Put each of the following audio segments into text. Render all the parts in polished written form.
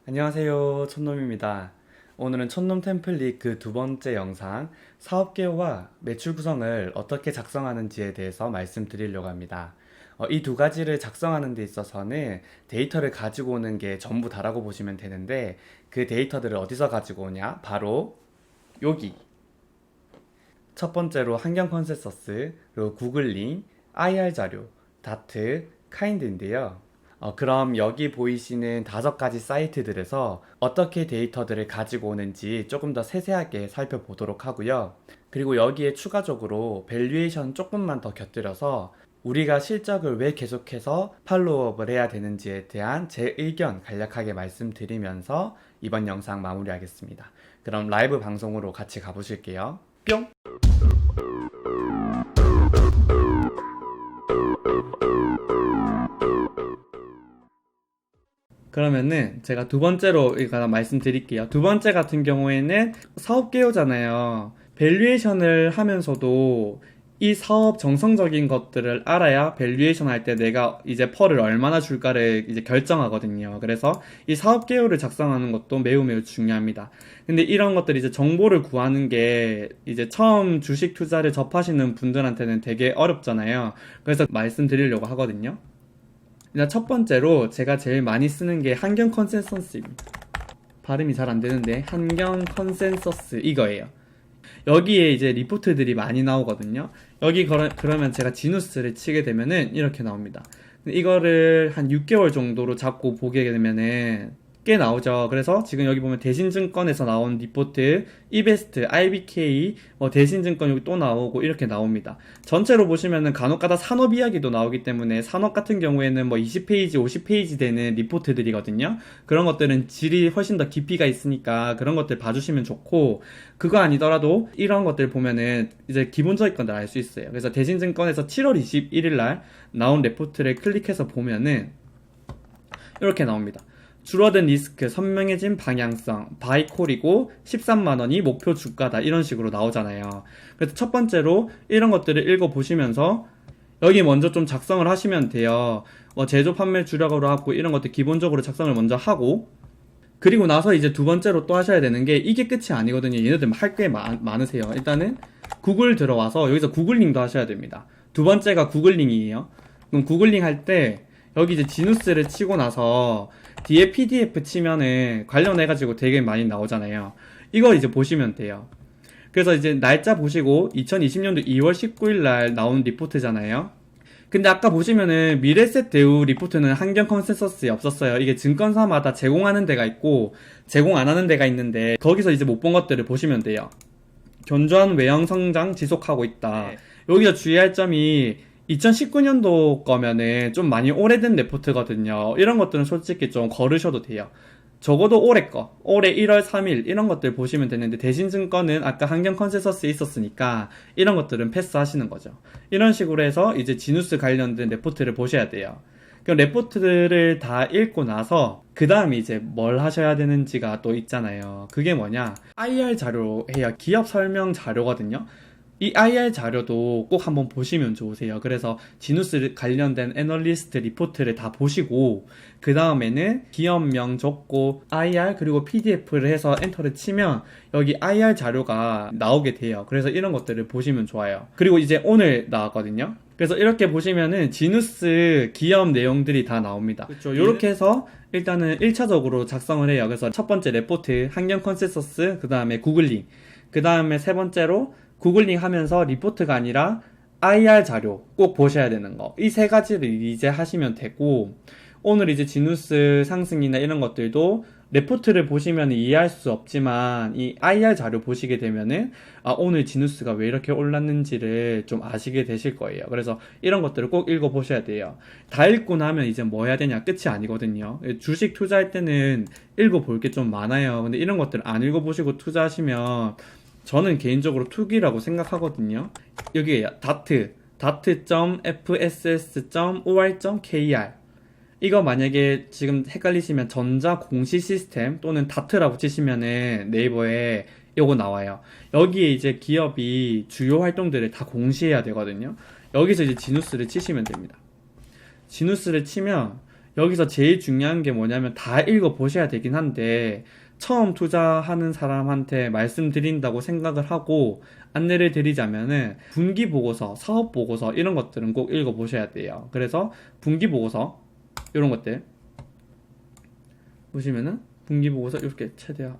안녕하세요. 촌놈입니다. 오늘은 촌놈 템플릿 그 두 번째 영상 사업 개요와 매출 구성을 어떻게 작성하는지에 대해서 말씀드리려고 합니다. 이 두 가지를 작성하는 데 있어서는 데이터를 가지고 오는 게 전부 다라고 보시면 되는데 그 데이터들을 어디서 가지고 오냐? 바로 여기. 첫 번째로 환경 컨센서스, 그리고 구글링, IR 자료, 다트, 카인드인데요. 그럼 여기 보이시는 다섯 가지 사이트들에서 어떻게 데이터들을 가지고 오는지 조금 더 세세하게 살펴보도록 하고요. 그리고 여기에 추가적으로 밸류에이션 조금만 더 곁들여서 우리가 실적을 왜 계속해서 팔로우업을 해야 되는지에 대한 제 의견 간략하게 말씀드리면서 이번 영상 마무리하겠습니다. 그럼 라이브 방송으로 같이 가보실게요. 뿅! 그러면은 제가 두 번째로 이거 말씀드릴게요. 두 번째 같은 경우에는 사업 개요잖아요. 밸류에이션을 하면서도 이 사업 정성적인 것들을 알아야 밸류에이션 할 때 내가 이제 펄을 얼마나 줄까를 이제 결정하거든요. 그래서 이 사업 개요를 작성하는 것도 매우 매우 중요합니다. 근데 이런 것들 이제 정보를 구하는 게 이제 처음 주식 투자를 접하시는 분들한테는 되게 어렵잖아요. 그래서 말씀드리려고 하거든요. 일단 첫 번째로 제가 제일 많이 쓰는 게 환경 컨센서스입니다. 발음이 잘 안 되는데 환경 컨센서스 이거예요. 여기에 이제 리포트들이 많이 나오거든요. 여기 그러면 제가 지누스를 치게 되면은 이렇게 나옵니다. 이거를 한 6개월 정도로 잡고 보게 되면은 꽤 나오죠. 그래서 지금 여기 보면 대신증권에서 나온 리포트, 이베스트, IBK, 대신증권 여기 또 나오고 이렇게 나옵니다. 전체로 보시면은 간혹가다 산업 이야기도 나오기 때문에 산업 같은 경우에는 20페이지, 50페이지 되는 리포트들이거든요. 그런 것들은 질이 훨씬 더 깊이가 있으니까 그런 것들 봐주시면 좋고, 그거 아니더라도 이런 것들 보면은 이제 기본적인 것들 알 수 있어요. 그래서 대신증권에서 7월 21일 날 나온 리포트를 클릭해서 보면은 이렇게 나옵니다. 줄어든 리스크, 선명해진 방향성, 바이콜이고 13만원이 목표 주가다 이런 식으로 나오잖아요. 그래서 첫 번째로 이런 것들을 읽어보시면서 여기 먼저 좀 작성을 하시면 돼요. 제조 판매 주력으로 하고 이런 것들 기본적으로 작성을 먼저 하고, 그리고 나서 이제 두 번째로 또 하셔야 되는 게 이게 끝이 아니거든요. 얘네들 할 게 많으세요. 일단은 구글 들어와서 여기서 구글링도 하셔야 됩니다. 두 번째가 구글링이에요. 그럼 구글링 할 때 여기 이제 지누스를 치고 나서 뒤에 PDF 치면은 관련해가지고 되게 많이 나오잖아요. 이거 이제 보시면 돼요. 그래서 이제 날짜 보시고 2020년도 2월 19일 날 나온 리포트잖아요. 근데 아까 보시면은 미래셋 대우 리포트는 환경 컨센서스에 없었어요. 이게 증권사마다 제공하는 데가 있고 제공 안 하는 데가 있는데 거기서 이제 못 본 것들을 보시면 돼요. 견조한 외형 성장 지속하고 있다. 네. 여기서 주의할 점이 2019년도 거면은 좀 많이 오래된 레포트거든요. 이런 것들은 솔직히 좀 거르셔도 돼요. 적어도 올해 거, 올해 1월 3일 이런 것들 보시면 되는데 대신증권은 아까 환경 컨센서스에 있었으니까 이런 것들은 패스하시는 거죠. 이런 식으로 해서 이제 지누스 관련된 레포트를 보셔야 돼요. 그럼 레포트를 다 읽고 나서 그 다음에 이제 뭘 하셔야 되는지가 또 있잖아요. 그게 뭐냐? IR 자료예요. 기업 설명 자료거든요. 이 IR 자료도 꼭 한번 보시면 좋으세요. 그래서 지누스 관련된 애널리스트 리포트를 다 보시고 그 다음에는 기업명 적고 IR 그리고 PDF를 해서 엔터를 치면 여기 IR 자료가 나오게 돼요. 그래서 이런 것들을 보시면 좋아요. 그리고 이제 오늘 나왔거든요. 그래서 이렇게 보시면은 지누스 기업 내용들이 다 나옵니다. 그렇죠. 이렇게 해서 일단은 1차적으로 작성을 해요. 그래서 첫 번째 레포트, 환경 컨센서스, 그 다음에 구글링, 그 다음에 세 번째로 구글링 하면서 리포트가 아니라 IR 자료 꼭 보셔야 되는 거. 이 세 가지를 이제 하시면 되고, 오늘 이제 지누스 상승이나 이런 것들도 레포트를 보시면 이해할 수 없지만 이 IR 자료 보시게 되면은 오늘 지누스가 왜 이렇게 올랐는지를 좀 아시게 되실 거예요. 그래서 이런 것들을 꼭 읽어보셔야 돼요. 다 읽고 나면 이제 뭐 해야 되냐? 끝이 아니거든요. 주식 투자할 때는 읽어볼 게 좀 많아요. 근데 이런 것들 안 읽어보시고 투자하시면 저는 개인적으로 투기라고 생각하거든요. 여기에 dart.fss.or.kr 이거 만약에 지금 헷갈리시면 전자 공시 시스템 또는 다트라고 치시면은 네이버에 요거 나와요. 여기에 이제 기업이 주요 활동들을 다 공시해야 되거든요. 여기서 이제 지누스를 치시면 됩니다. 지누스를 치면 여기서 제일 중요한 게 뭐냐면 다 읽어보셔야 되긴 한데 처음 투자하는 사람한테 말씀드린다고 생각을 하고 안내를 드리자면은 분기 보고서, 사업 보고서 이런 것들은 꼭 읽어보셔야 돼요. 그래서 분기 보고서 이런 것들 보시면은 분기 보고서 이렇게 최대한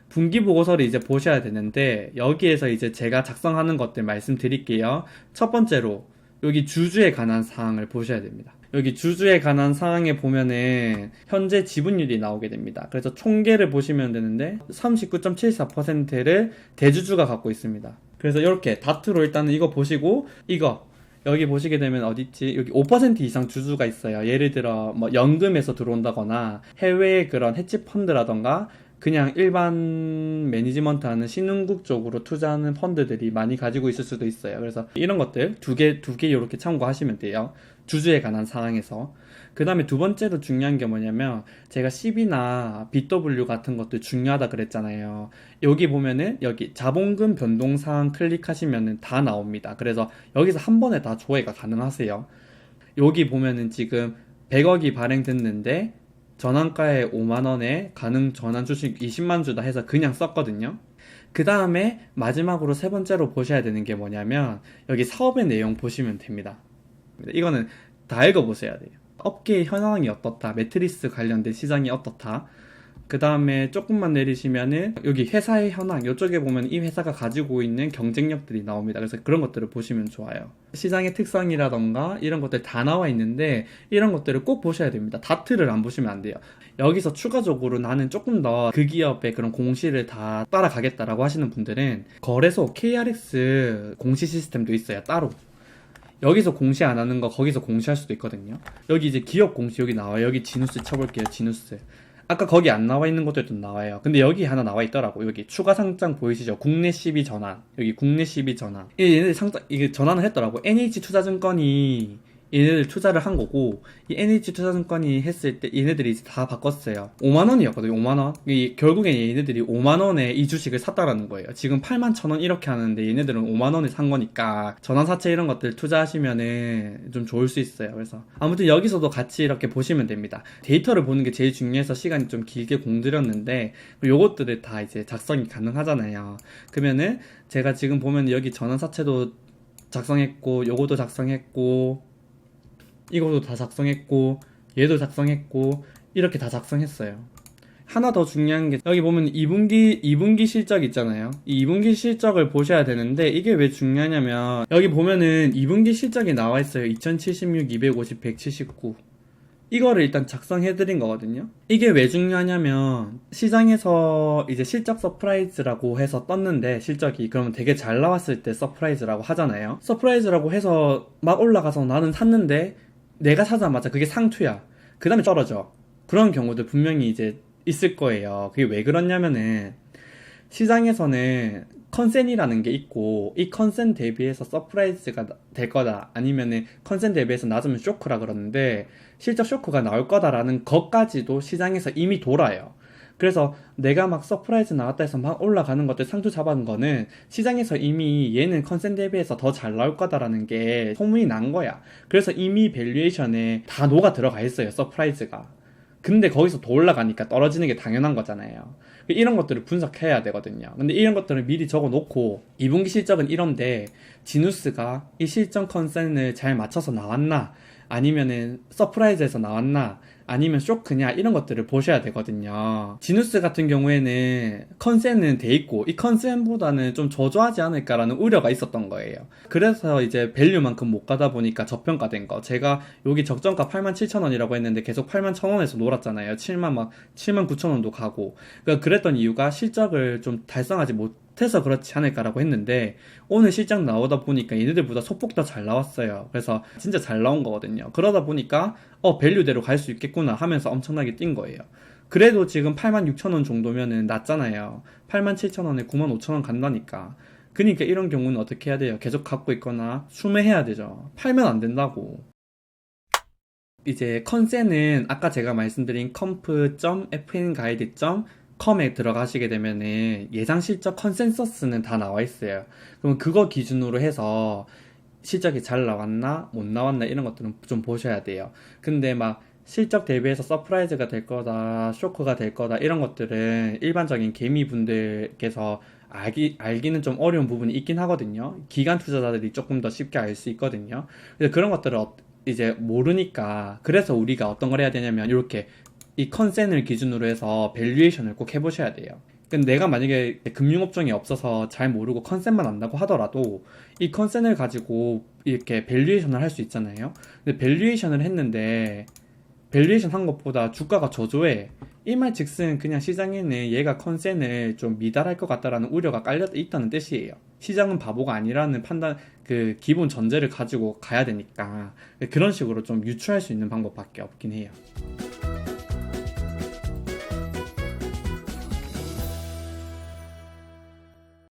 분기 보고서를 이제 보셔야 되는데 여기에서 이제 제가 작성하는 것들 말씀드릴게요. 첫 번째로 여기 주주에 관한 사항을 보셔야 됩니다. 여기 주주에 관한 사항에 보면은 현재 지분율이 나오게 됩니다. 그래서 총계를 보시면 되는데 39.74%를 대주주가 갖고 있습니다. 그래서 이렇게 다트로 일단은 이거 보시고 이거 여기 보시게 되면 어딨지? 여기 5% 이상 주주가 있어요. 예를 들어 뭐 연금에서 들어온다거나 해외의 그런 헤지 펀드라던가 그냥 일반 매니지먼트 하는 신흥국 쪽으로 투자하는 펀드들이 많이 가지고 있을 수도 있어요. 그래서 이런 것들 두 개 이렇게 참고하시면 돼요. 주주에 관한 사항에서. 그 다음에 두 번째로 중요한 게 뭐냐면 제가 CB나 BW 같은 것도 중요하다 그랬잖아요. 여기 보면은 여기 자본금 변동사항 클릭하시면은 다 나옵니다. 그래서 여기서 한 번에 다 조회가 가능하세요. 여기 보면은 지금 100억이 발행됐는데 전환가에 5만원에 가능 전환 주식 20만 주다 해서 그냥 썼거든요. 그 다음에 마지막으로 세 번째로 보셔야 되는 게 뭐냐면 여기 사업의 내용 보시면 됩니다. 이거는 다 읽어보셔야 돼요. 업계의 현황이 어떻다, 매트리스 관련된 시장이 어떻다. 그 다음에 조금만 내리시면은 여기 회사의 현황, 이쪽에 보면 이 회사가 가지고 있는 경쟁력들이 나옵니다. 그래서 그런 것들을 보시면 좋아요. 시장의 특성이라던가 이런 것들 다 나와 있는데 이런 것들을 꼭 보셔야 됩니다. 다트를 안 보시면 안 돼요. 여기서 추가적으로 나는 조금 더 그 기업의 그런 공시를 다 따라가겠다라고 하시는 분들은 거래소 KRX 공시 시스템도 있어요. 따로. 여기서 공시 안 하는 거 거기서 공시할 수도 있거든요. 여기 이제 기업 공시 여기 나와요. 여기 지누스 쳐볼게요. 지누스. 아까 거기 안 나와 있는 것들도 나와요. 근데 여기 하나 나와 있더라고. 여기 추가 상장 보이시죠? 국내 시비 전환. 여기 국내 시비 전환. 얘네들 이게 전환을 했더라고. NH투자증권이 얘네들 투자를 한 거고, 이 NH투자증권이 했을 때 얘네들이 이제 다 바꿨어요. 5만원이었거든요. 5만원. 결국엔 얘네들이 5만원에 이 주식을 샀다라는 거예요. 지금 8만 1,000원 이렇게 하는데 얘네들은 5만원에 산 거니까 전환사채 이런 것들 투자하시면은 좀 좋을 수 있어요. 그래서 아무튼 여기서도 같이 이렇게 보시면 됩니다. 데이터를 보는 게 제일 중요해서 시간이 좀 길게 공들였는데 요것들을 다 이제 작성이 가능하잖아요. 그러면은 제가 지금 보면 여기 전환사채도 작성했고 요것도 작성했고 이것도 다 작성했고 얘도 작성했고 이렇게 다 작성했어요. 하나 더 중요한 게 여기 보면 2분기 실적 있잖아요. 이 2분기 실적을 보셔야 되는데 이게 왜 중요하냐면 여기 보면은 2분기 실적이 나와 있어요. 2076, 250, 179 이거를 일단 작성해드린 거거든요. 이게 왜 중요하냐면 시장에서 이제 실적 서프라이즈라고 해서 떴는데 실적이 그러면 되게 잘 나왔을 때 서프라이즈라고 하잖아요. 서프라이즈라고 해서 막 올라가서 나는 샀는데 내가 사자마자 그게 상투야. 그 다음에 떨어져. 그런 경우도 분명히 이제 있을 거예요. 그게 왜 그러냐면은 시장에서는 컨센이라는 게 있고 이 컨센 대비해서 서프라이즈가 될 거다 아니면은 컨센 대비해서 낮으면 쇼크라 그러는데 실적 쇼크가 나올 거다라는 것까지도 시장에서 이미 돌아요. 그래서 내가 막 서프라이즈 나왔다 해서 막 올라가는 것들 상투 잡은 거는 시장에서 이미 얘는 컨센 대비해서 더 잘 나올 거다라는 게 소문이 난 거야. 그래서 이미 밸류에이션에 다 녹아 들어가 있어요. 서프라이즈가. 근데 거기서 더 올라가니까 떨어지는 게 당연한 거잖아요. 이런 것들을 분석해야 되거든요. 근데 이런 것들을 미리 적어 놓고 2분기 실적은 이런데 지누스가 이 실적 컨센을 잘 맞춰서 나왔나 아니면은 서프라이즈에서 나왔나 아니면 쇼크냐 이런 것들을 보셔야 되거든요. 지누스 같은 경우에는 컨센은 돼 있고 이 컨센보다는 좀 저조하지 않을까라는 우려가 있었던 거예요. 그래서 이제 밸류만큼 못 가다 보니까 저평가된 거. 제가 여기 적정가 87,000원이라고 했는데 계속 81,000원에서 놀았잖아요. 79,000원도 가고. 그러니까 그랬던 이유가 실적을 좀 달성하지 못해서 그렇지 않을까라고 했는데 오늘 실적 나오다 보니까 얘네들보다 소폭 더 잘 나왔어요. 그래서 진짜 잘 나온 거거든요. 그러다 보니까 밸류대로 갈 수 있겠구나 하면서 엄청나게 뛴 거예요. 그래도 지금 86,000원 정도면은 낮잖아요. 87,000원에 95,000원 간다니까. 그러니까 이런 경우는 어떻게 해야 돼요? 계속 갖고 있거나 수매해야 되죠. 팔면 안 된다고. 이제 컨센은 아까 제가 말씀드린 comp.fnguide.com에 들어가시게 되면은 예상 실적 컨센서스는 다 나와 있어요. 그럼 그거 기준으로 해서 실적이 잘 나왔나 못 나왔나 이런 것들은 좀 보셔야 돼요. 근데 막 실적 대비해서 서프라이즈가 될 거다, 쇼크가 될 거다, 이런 것들은 일반적인 개미분들께서 알기는 좀 어려운 부분이 있긴 하거든요. 기관 투자자들이 조금 더 쉽게 알 수 있거든요. 그래서 그런 것들을 이제 모르니까, 그래서 우리가 어떤 걸 해야 되냐면, 이렇게 이 컨센을 기준으로 해서 밸류에이션을 꼭 해보셔야 돼요. 근데 내가 만약에 금융업종이 없어서 잘 모르고 컨센만 안다고 하더라도 이 컨센을 가지고 이렇게 밸류에이션을 할 수 있잖아요. 근데 밸류에이션을 했는데 밸류에이션 한 것보다 주가가 저조해. 이 말 즉슨 그냥 시장에는 얘가 컨센을 좀 미달할 것 같다라는 우려가 깔려 있다는 뜻이에요. 시장은 바보가 아니라는 판단, 그 기본 전제를 가지고 가야 되니까 그런 식으로 좀 유추할 수 있는 방법밖에 없긴 해요.